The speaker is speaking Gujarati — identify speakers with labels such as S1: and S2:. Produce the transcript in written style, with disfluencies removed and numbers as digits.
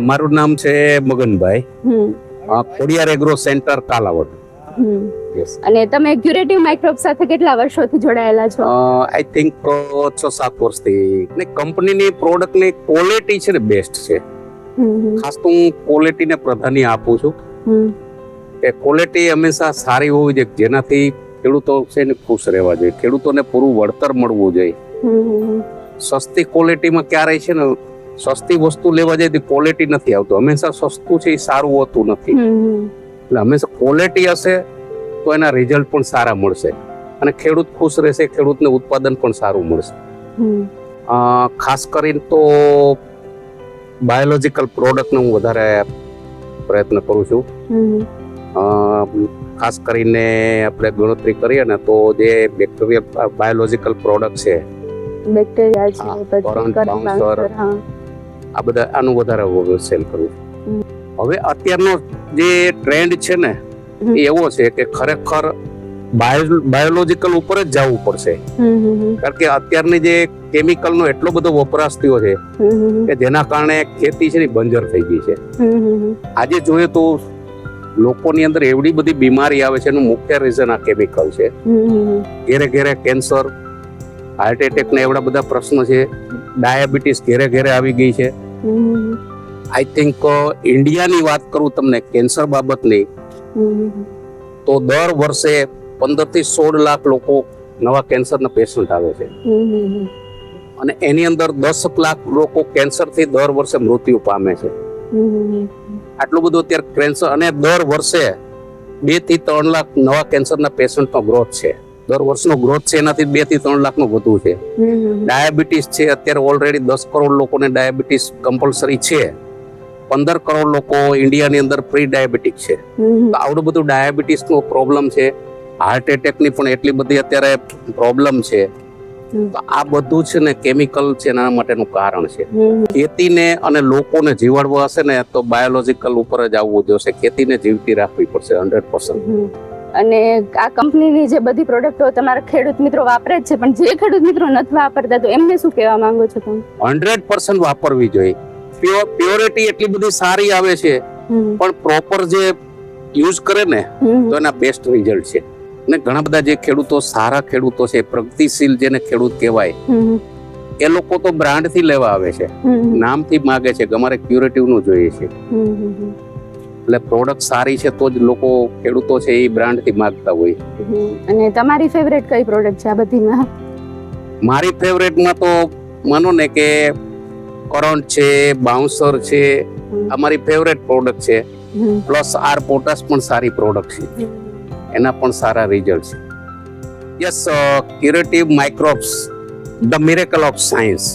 S1: મારું નામ છે Maganbhai, Khodiyar agro centre Kalavad. Yes.
S2: અને તમે ક્યુરેટિવ માઇક્રોબ્સ સાથે કેટલા વર્ષોથી જોડાયેલા છો?
S1: આઈ થિંક 6-7 વર્ષથી. ને કંપનીની પ્રોડક્ટની ક્વોલિટી છે ને બેસ્ટ છે. ખાસ તો હું ક્વોલિટીને પ્રાધાન્ય આપું છું કે ક્વોલિટી હંમેશા સારી હોવી જોઈએ, જેનાથી ખેડૂતો છે ને ખુશ રહેવા જોઈએ, ખેડૂતોને પૂરું વળતર મળવું જોઈએ. સસ્તી ક્વોલિટીમાં ક્યારેય છે ને સસ્તી વસ્તુ લેવા જાય તો ક્વોલિટી નથી આવતું. હંમેશા સસ્તું છે એ સારું હોતું નથી. એટલે હંમેશા ક્વોલિટી હશે તો એના રિઝલ્ટ પણ સારા મળશે અને ખેડૂત ખુશ રહેશે, ખેડૂતને ઉત્પાદન પણ સારું મળશે. ખાસ કરીને તો બાયોલોજિકલ પ્રોડક્ટનો હું વધારે પ્રયત્ન કરું છું. ખાસ કરીને આપણે ગણતરી કરીએ ને તો જે બેક્ટેરિયલ બાયોલોજિકલ પ્રોડક્ટ છે,
S2: બેક્ટેરિયા છે,
S1: આ બધા આનું વધારે સેલ કરું છું. હવે અત્યારનો જે ટ્રેન્ડ છે ને એ એવો છે કે ખરેખર બાયોલોજિકલ ઉપર જ જવું પડશે. કારણ કે અત્યારની જે કેમિકલનો એટલો બધો વપરાશ થયો છે કે જેના કારણે ખેતી છે ને બંજર થઈ ગઈ છે. આજે જોઈએ તો લોકોની અંદર એવડી બધી બીમારી આવે છે, એનું મુખ્ય રીઝન આ કેમિકલ છે. ઘેરે ઘેરે કેન્સર, હાર્ટ એટેક ને એવડા બધા પ્રશ્નો છે. ડાયાબિટીસ ઘેરે ઘેરે આવી ગઈ છે. આઈ થિંક ઇન્ડિયાની વાત કરું તમને કેન્સર બાબતની, તો દર વર્ષે 15 થી 16 લાખ લોકો નવા કેન્સરના પેશન્ટ આવે છે અને એની અંદર 10 લાખ લોકો કેન્સરથી દર વર્ષે મૃત્યુ પામે છે. આટલું બધું અત્યારે કેન્સર, અને દર વર્ષે 2 થી 3 લાખ નવા કેન્સરના પેશન્ટનો ગ્રોથ છે. દર વર્ષનો ગ્રોથ છે એનાથી 2 થી 3 લાખનો વધુ છે. ડાયાબિટીસ છે, અત્યારે ઓલરેડી 10 કરોડ લોકોને ડાયાબિટીસ કમ્પલસરી છે. 15 કરોડ લોકો ઇન્ડિયાની અંદર પ્રી ડાયાબિટીક છે. તો આવડું બધું ડાયાબિટીસનો પ્રોબ્લેમ છે. હાર્ટ એટેકની પણ એટલી બધી અત્યારે પ્રોબ્લેમ છે. તો આ બધું છે ને કેમિકલ છે, એના માટેનું કારણ છે. ખેતીને અને લોકોને જીવાડવા હશે ને તો બાયોલોજિકલ ઉપર જ આવવું જોશે. ખેતીને જીવતી રાખવી પડશે 100%.
S2: અને આ કંપનીની જે બધી પ્રોડક્ટો તમારા ખેડૂત મિત્રો વાપરે જ છે, પણ જે ખેડૂત મિત્રો નથી વાપરતા તો એમને શું કહેવા માંગો છો તમે?
S1: 100% વાપરવી જોઈએ. પ્યોરિટી એટલી બધી સારી આવે છે, પણ પ્રોપર જે યુઝ કરે ને તો એના બેસ્ટ રિઝલ્ટ છે. અને ઘણા બધા જે ખેડૂતો સારા ખેડૂતો છે, પ્રગતિશીલ જેને ખેડૂત કહેવાય, એ લોકો તો બ્રાન્ડ થી લેવા આવે છે, નામથી માગે છે કે અમારે ક્યુરેટિવ નું જોઈએ છે. એટલે પ્રોડક્ટ સારી છે તો જ લોકો ખેડૂતો છે એ બ્રાન્ડ થી માંગતા હોય.
S2: અને તમારી ફેવરેટ કઈ પ્રોડક્ટ છે આ બધીમાં?
S1: મારી ફેવરેટમાં તો માનો ને કે કરંટ છે, બાઉન્સર છે, અમારી ફેવરેટ પ્રોડક્ટ છે. પ્લસ આર પોટાશ પણ સારી પ્રોડક્ટ છે, એના પણ સારા રિઝલ્ટ છે. Yes, curative microbes, the miracle of science.